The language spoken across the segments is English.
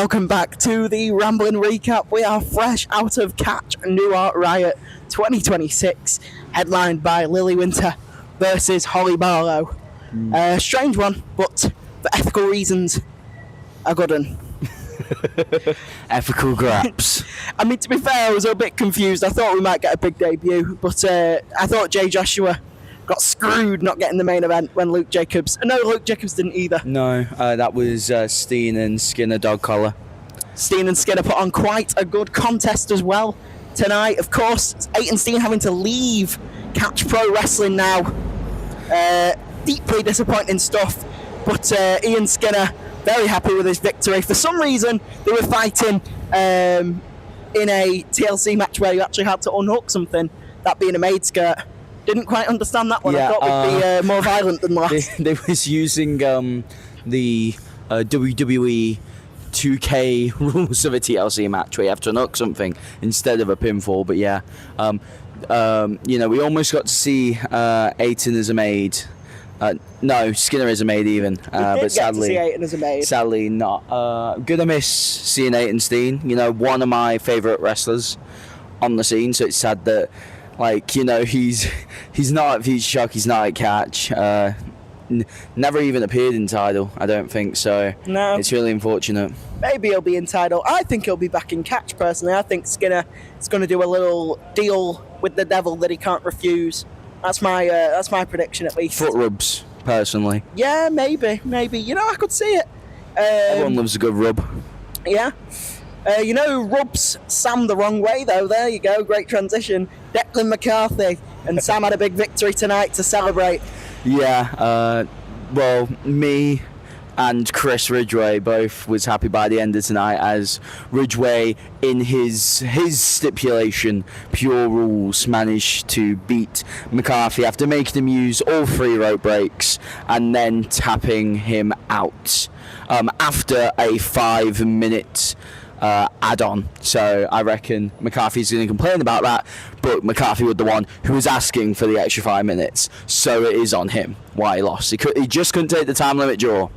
welcome back to the Ramblin recap. We are fresh out of CATCH New Art Riot 2026, headlined by Lily Winter versus Holly Barlow. Strange one, but for ethical reasons, a good one. Ethical graps. I mean, to be fair, I was a bit confused. I thought we might get a big debut, but I thought Jay Joshua got screwed not getting the main event when Luke Jacobs didn't either. No, that was Steen and Skinner dog collar. Steen and Skinner put on quite a good contest as well tonight. Of course, Aiton Steen having to leave Catch Pro Wrestling now. Deeply disappointing stuff, but Ian Skinner very happy with his victory. For some reason, they were fighting in a TLC match where you actually had to unhook something, that being a maid skirt. Didn't quite understand that one. Yeah, I thought it'd be more violent than last. They was using the WWE 2K rules of a TLC match where you have to unhook something instead of a pinfall. But yeah, we almost got to see Aiton as a maid. No, Skinner as a maid even. But sadly, see Aiton as a maid. Sadly not. Gonna miss seeing Aiton Steen. One of my favourite wrestlers on the scene. So it's sad that, he's not at Future Shock. He's not at Catch. Never even appeared in Tidal, I don't think so. No, it's really unfortunate. Maybe he'll be in Tidal. I think he'll be back in Catch personally. I think Skinner is going to do a little deal with the devil that he can't refuse. That's my prediction, at least. Foot rubs, personally. Yeah, maybe. I could see it. Everyone loves a good rub. Yeah. Rubs Sam the wrong way, though. There you go. Great transition. Declan McCarthy and Sam had a big victory tonight to celebrate. Yeah. Well, me and Chris Ridgway both was happy by the end of tonight, as Ridgway, in his stipulation, Pure Rules, managed to beat McCarthy after making him use all 3 rope breaks and then tapping him out after a 5-minute add-on. So I reckon McCarthy's going to complain about that, but McCarthy was the one who was asking for the extra 5 minutes, so it is on him why he lost. He just couldn't take the time limit draw.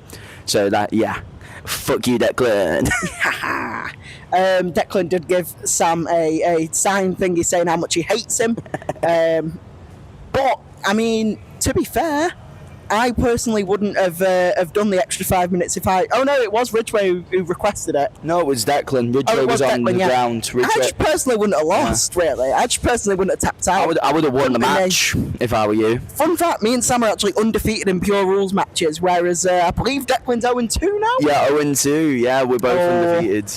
So that, yeah, fuck you, Declan. Declan did give Sam a sign thingy saying how much he hates him. But, I mean, to be fair, I personally wouldn't have done the extra 5 minutes if I... Oh, no, it was Ridgway who requested it. No, it was Declan. Ridgway was on the ground. I just personally wouldn't have lost, really. I just personally wouldn't have tapped out. I would have won the match if I were you. Fun fact, me and Sam are actually undefeated in Pure Rules matches, whereas I believe Declan's 0-2 now? Yeah, 0-2. Yeah, we're both undefeated.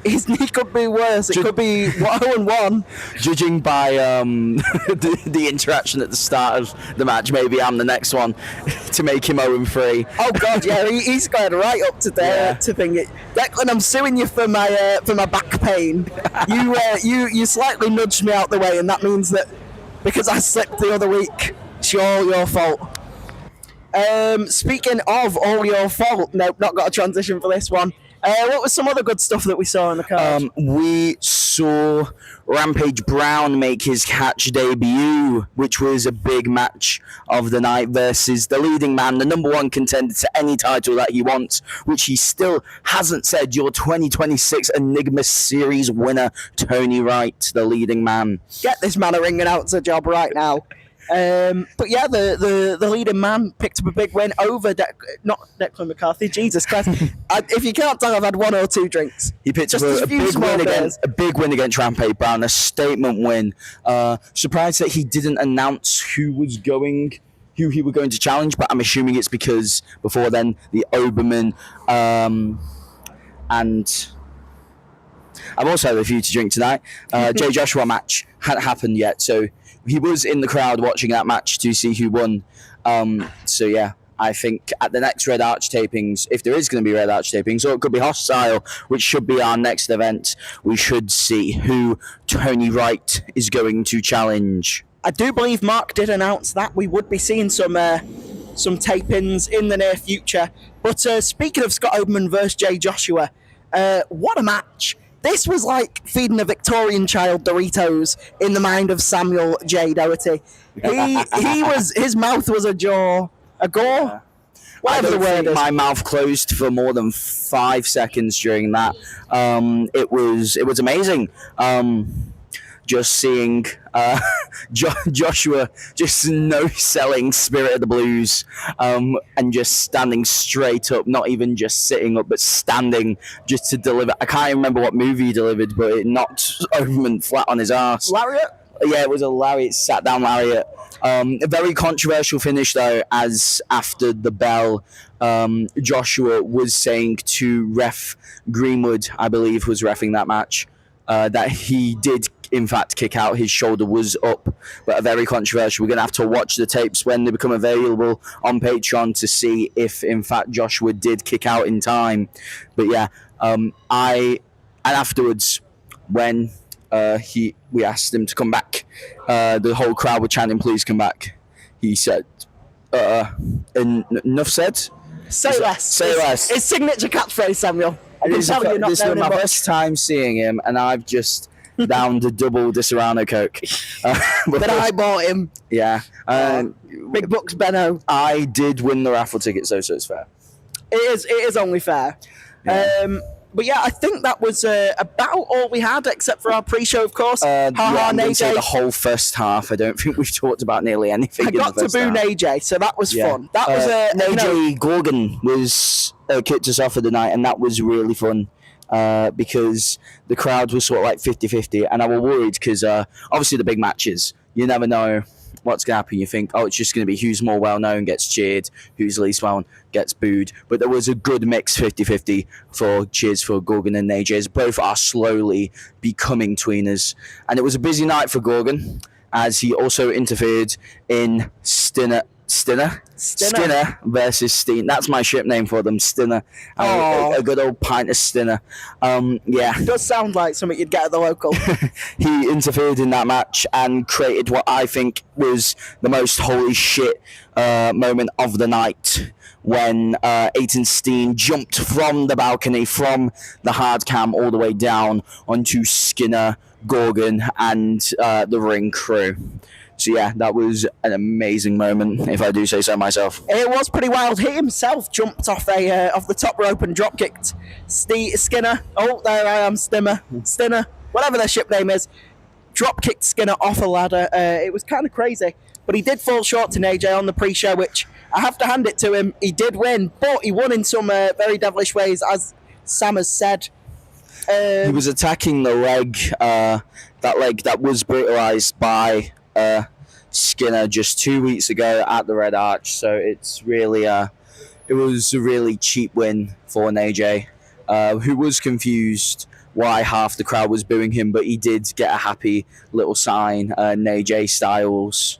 He could be worse. It could be 0-1. Judging by the interaction at the start of the match, maybe I'm the next one to make him 0-3. Oh God, yeah, he's going right up to there to think it. Declan, I'm suing you for my back pain. You slightly nudged me out the way, and that means that because I slipped the other week, it's all your fault. Speaking of all your fault, nope, not got a transition for this one. What was some other good stuff that we saw in the card? We saw Rampage Brown make his Catch debut, which was a big match of the night, versus the leading man, the number 1 contender to any title that he wants, which he still hasn't said, your 2026 Enigma Series winner, Tony Wright, the leading man. Get this man a ring announcer job right now. But yeah, the leading man picked up a big win over not Declan McCarthy. Jesus Christ! If you can't tell, I've had 1 or 2 drinks. He picked up a big win against Rampage Brown, a statement win. Surprised that he didn't announce who he were going to challenge, but I'm assuming it's because before then the Oberman and I've also had a few to drink tonight. Jay Joshua match hadn't happened yet, so he was in the crowd watching that match to see who won. So yeah, I think at the next Red Arch tapings, if there is going to be Red Arch tapings, or it could be Hostile, which should be our next event, we should see who Tony Wright is going to challenge. I do believe Mark did announce that we would be seeing some tapings in the near future. But speaking of Scott Oberman versus Jay Joshua, what a match. This was like feeding a Victorian child Doritos in the mind of Samuel J. Doherty. His mouth was a gore. whatever the word is. My mouth closed for more than 5 seconds during that. It was amazing. Just seeing Joshua just no-selling Spirit of the Blues and just standing straight up, not even just sitting up, but standing just to deliver. I can't remember what movie he delivered, but it knocked Overman flat on his arse. Lariat? Yeah, it was a lariat, sat-down lariat. A very controversial finish, though, as after the bell, Joshua was saying to Ref Greenwood, I believe, was reffing that match, that he did in fact kick out. His shoulder was up, but a very controversial. We're going to have to watch the tapes when they become available on Patreon to see if in fact Joshua did kick out in time. But yeah, and afterwards when we asked him to come back, the whole crowd were chanting, "Please come back." He said, enough said. Say less. Say less. His signature catchphase, Samuel. This was my first time seeing him, and I've just downed a double Disaronno Coke. But I bought him. Yeah. Big bucks, Benno. I did win the raffle ticket, so it's fair. It is only fair. Yeah. But yeah, I think that was about all we had, except for our pre-show, of course. I'm going to say NAJ. the whole first half. I don't think we've talked about nearly anything. I got to boo NAJ, so that was fun. That was NAJ Gorgon was kicked us off of the night, and that was really fun. Because the crowd was sort of like 50-50, and I was worried because obviously the big matches, you never know what's going to happen. You think, oh, it's just going to be who's more well-known gets cheered, who's least well-known gets booed. But there was a good mix 50-50 for cheers for Gorgon and NAJ. Both are slowly becoming tweeners. And it was a busy night for Gorgon, as he also interfered in Stinner versus Steen. That's my ship name for them, Stinner. A good old pint of Stinner. Yeah. It does sound like something you'd get at the local. He interfered in that match and created what I think was the most holy shit moment of the night, when Aiton Steen jumped from the balcony, from the hard cam all the way down onto Skinner, Gorgon, and the ring crew. So yeah, that was an amazing moment, if I do say so myself. It was pretty wild. He himself jumped off the top rope and drop kicked Skinner. Oh, there I am, Stinner, whatever their ship name is. Drop kicked Skinner off a ladder. It was kind of crazy, but he did fall short to NAJ on the pre-show, which I have to hand it to him. He did win, but he won in some very devilish ways, as Sam has said. He was attacking the leg, that leg that was brutalized by Skinner just 2 weeks ago at the Red Arch. So it's really it was a really cheap win for NAJ, who was confused why half the crowd was booing him, but he did get a happy little sign, NAJ Styles,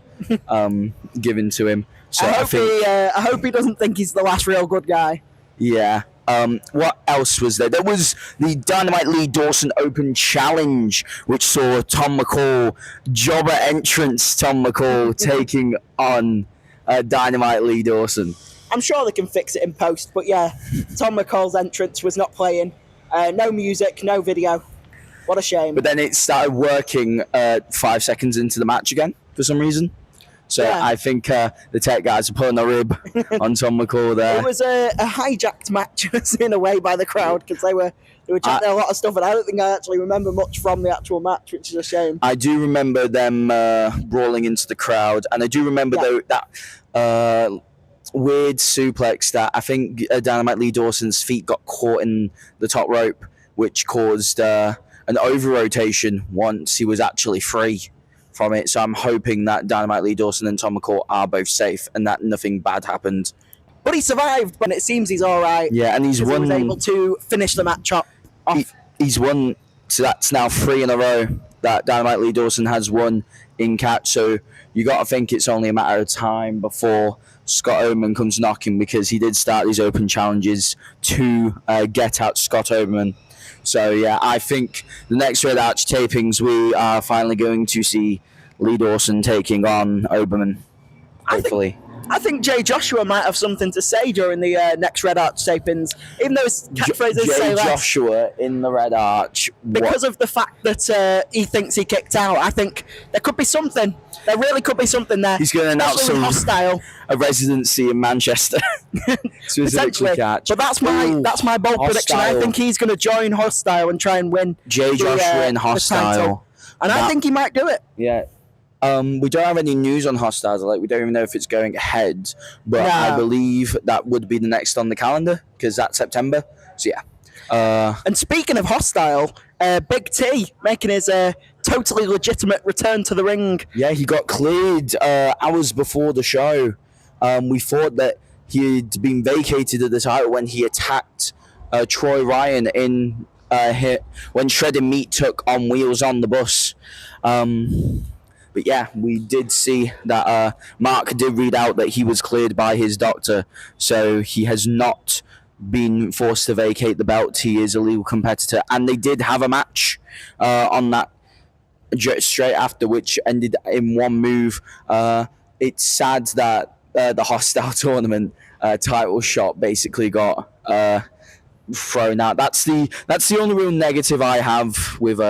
given to him. So I hope he doesn't think he's the last real good guy. Yeah. What else was there? There was the Dynamite Lee Dawson Open Challenge, which saw Tom McCall, jobber entrance Tom McCall, taking on Dynamite Lee Dawson. I'm sure they can fix it in post, but yeah, Tom McCall's entrance was not playing. No music, no video. What a shame. But then it started working 5 seconds into the match again, for some reason. So yeah. I think the tech guys are putting a rib on Tom McCall there. It was a hijacked match in a way by the crowd, because they were chatting a lot of stuff, and I don't think I actually remember much from the actual match, which is a shame. I do remember them brawling into the crowd, and I do remember though that weird suplex that I think Dynamite Lee Dawson's feet got caught in the top rope, which caused an over-rotation once he was actually free from it. So I'm hoping that Dynamite Lee Dawson and Tom McCall are both safe and that nothing bad happened. But he survived, and it seems he's all right. Yeah, and he's won. He was able to finish the match off. He's won, so that's now 3 in a row that Dynamite Lee Dawson has won in catch. So you got to think it's only a matter of time before Scott Oberman comes knocking, because he did start these open challenges to get out Scott Oberman. So yeah, I think the next Red Arch tapings, we are finally going to see Lee Dawson taking on Oberman. Hopefully. I think Jay Joshua might have something to say during the next Red Arch tapings, even though his catchphrase is Jay "say less." Joshua in the Red Arch. Because of the fact that he thinks he kicked out, I think there could be something. There really could be something there. He's going to announce a residency in Manchester. Potentially. Catch. But that's my bold prediction. I think he's going to join Hostile and try and win Jay Joshua in Hostile. And I think he might do it. Yeah. We don't have any news on Hostiles. Like, we don't even know if it's going ahead. But I believe that would be the next on the calendar because that's September. So, yeah. And speaking of Hostile, Big T making his totally legitimate return to the ring. Yeah, he got cleared hours before the show. We thought that he'd been vacated of the title when he attacked Troy Ryan in when Shredded Meat took on Wheels on the bus. But yeah, we did see that Mark did read out that he was cleared by his doctor, so he has not been forced to vacate the belt. He is a legal competitor, and they did have a match on that straight after, which ended in one move. It's sad that the Hostile tournament title shot basically got thrown out. That's the only real negative I have with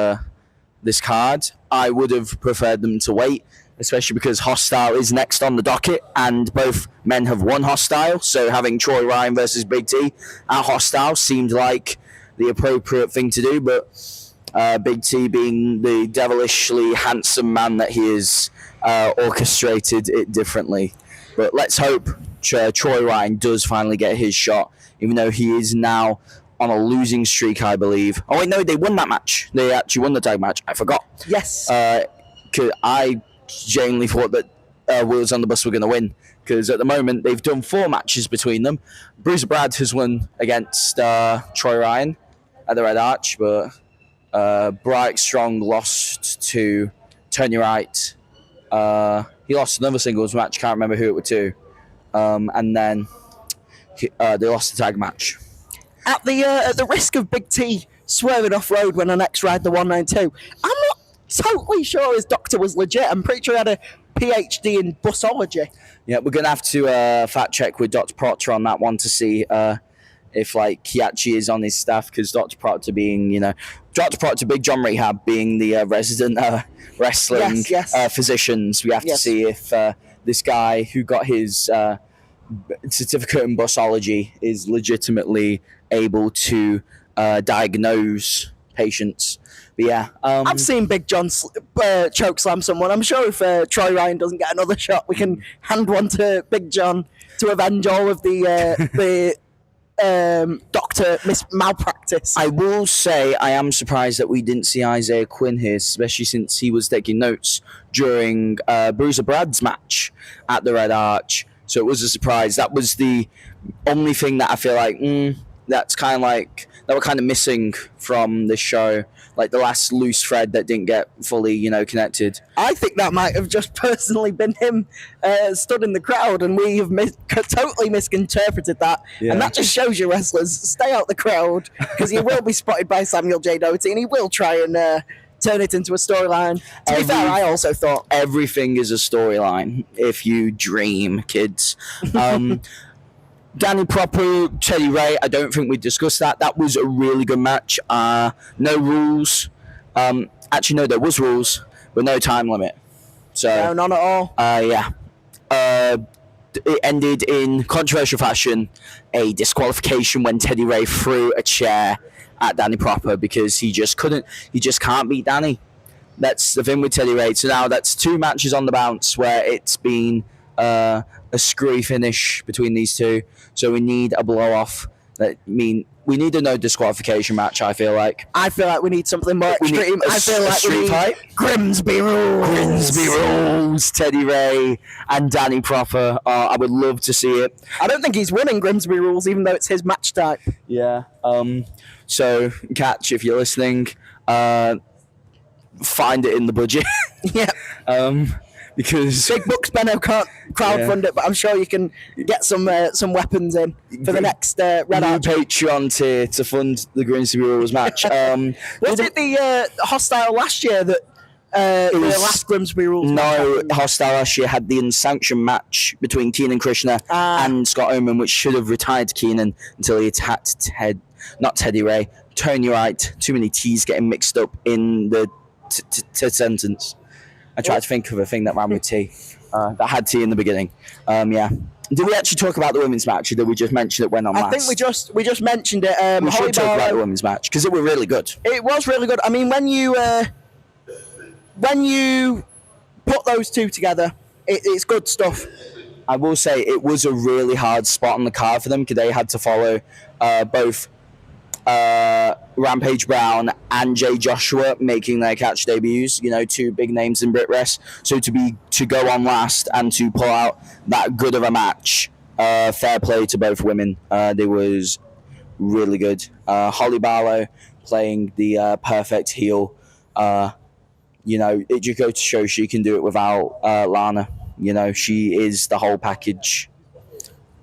this card. I would have preferred them to wait, especially because Hostile is next on the docket, and both men have won Hostile. So having Troy Ryan versus Big T at Hostile seemed like the appropriate thing to do. But Big T, being the devilishly handsome man that he is, orchestrated it differently. But let's hope Troy Ryan does finally get his shot, even though he is now on a losing streak, I believe. Oh, wait, no, they won that match. They actually won the tag match. I forgot. Yes. Cause I genuinely thought that Wheels on the Bus were going to win, because at the moment they've done 4 matches between them. Bruiser Brad has won against Troy Ryan at the Red Arch, but Bright Strong lost to Tony Wright. He lost another singles match, can't remember who it was to. And then they lost the tag match. At the risk of Big T swerving off road when I next ride the 192, I'm not totally sure his doctor was legit. I'm pretty sure he had a PhD in busology. Yeah, we're going to have to fact check with Dr. Proctor on that one to see if he actually is on his staff, because Dr. Proctor being, Dr. Proctor, Big John Rehab being the resident wrestling physicians, we have to see if this guy who got his certificate in busology is legitimately able to diagnose patients. But yeah, I've seen Big John choke slam someone. I'm sure if Troy Ryan doesn't get another shot, we can hand one to Big John to avenge all of the doctor malpractice. I will say I am surprised that we didn't see Isaiah Quinn here, especially since he was taking notes during Bruiser Brad's match at the Red Arch. So it was a surprise. That was the only thing that I feel like that's kind of that we're kind of missing from this show, like the last loose thread that didn't get fully, connected. I think that might have just personally been him stood in the crowd, and we have totally misinterpreted that. Yeah. And that just shows you wrestlers stay out the crowd, because you will be spotted by Samuel J. Doty, and he will try and turn it into a storyline. To be fair, I also thought everything is a storyline if you dream, kids. Danny Proper, Teddy Ray, I don't think we discussed that. That was a really good match. No rules. Actually, no, there was rules, but no time limit. So no, none at all. Yeah. It ended in controversial fashion, a disqualification when Teddy Ray threw a chair at Danny Proper, because he just can't beat Danny. That's the thing with Teddy Ray. So now that's 2 matches on the bounce where it's been a screwy finish between these two. So we need a blow off. We need a no disqualification match, I feel like. I feel like we need something more extreme. I feel like we need fight? Grimsby rules. Grimsby rules. Teddy Ray and Danny Proper. I would love to see it. I don't think he's winning Grimsby rules, even though it's his match type. Yeah. So, Catch, if you're listening, find it in the budget. Yeah. Because Big Bucks Benno can't crowdfund it, but I'm sure you can get some weapons in for the next Red Arch. Patreon tier to fund the Grimsby Rules match. Was it the Hostile last year that The last Grimsby rules. No, Hostile last year had the unsanctioned match between Keenan Krishna and Scott Oman, which should have retired Keenan until he attacked Teddy Ray. Tony Wright. Too many T's getting mixed up in the sentence. I tried to think of a thing that ran with T. That had T in the beginning. Yeah. Did we actually talk about the women's match, or did we just mention it went on last? I think we just mentioned it. We should talk about the women's match because it was really good. It was really good. I mean, when you put those two together, it's good stuff. I will say it was a really hard spot on the card for them because they had to follow both Rampage Brown and Jay Joshua making their catch debuts. You know, two big names in Brit Rest. So to go on last and to pull out that good of a match, fair play to both women. They was really good. Holly Barlow playing the perfect heel. You know, it just goes to show she can do it without Lana. You know, she is the whole package.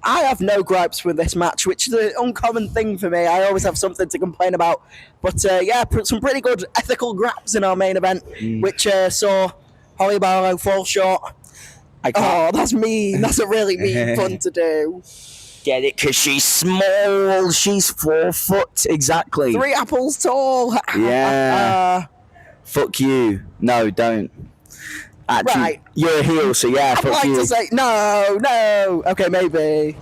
I have no gripes with this match, which is an uncommon thing for me. I always have something to complain about. But yeah, some pretty good ethical grabs in our main event, which saw Holly Barlow fall short. Oh, that's mean. That's a really mean fun to do. Get it? Because she's small. She's 4 foot. Exactly. 3 apples tall. Yeah. Fuck you. No, don't. Actually, right. You're a heel, so yeah, I'd fuck like you. to say, no. Okay, maybe.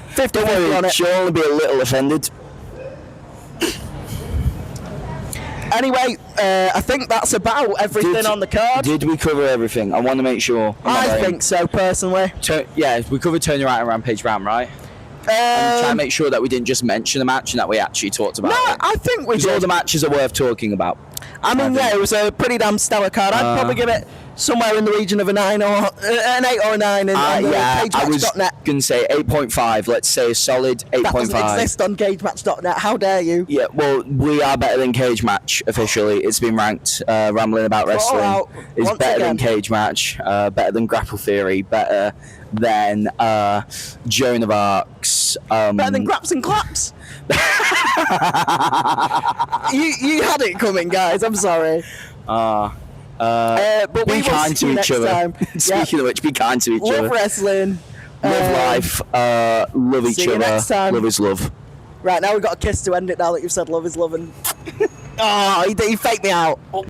50 on it. She'll only be a little offended. Anyway, I think that's about everything on the card. Did we cover everything? I want to make sure. I think so, personally. Yeah, we covered Tony Wright and Rampage Brown, right? And try and make sure that we didn't just mention the match and that we actually talked about it. I think we did. All the matches are worth talking about. I mean, yeah, it was a pretty damn stellar card. I'd probably give it somewhere in the region of an 8 or a 9 in yeah, CageMatch.net. I was going to say 8.5. Let's say a solid 8.5. That doesn't exist on CageMatch.net. How dare you? Yeah, well, we are better than Cage Match officially. It's been ranked. Rambling About Wrestling is better than Cage Match, better than Grapple Theory, better than Joan of Arc's. Better than Graps and Claps. you had it coming, guys. I'm sorry. But be kind to each other. Speaking of which, be kind to each other. Love wrestling. Love life. Love each other. Next time. Love is love. Right, now we've got a kiss to end it now that you've said love is love. And he faked me out.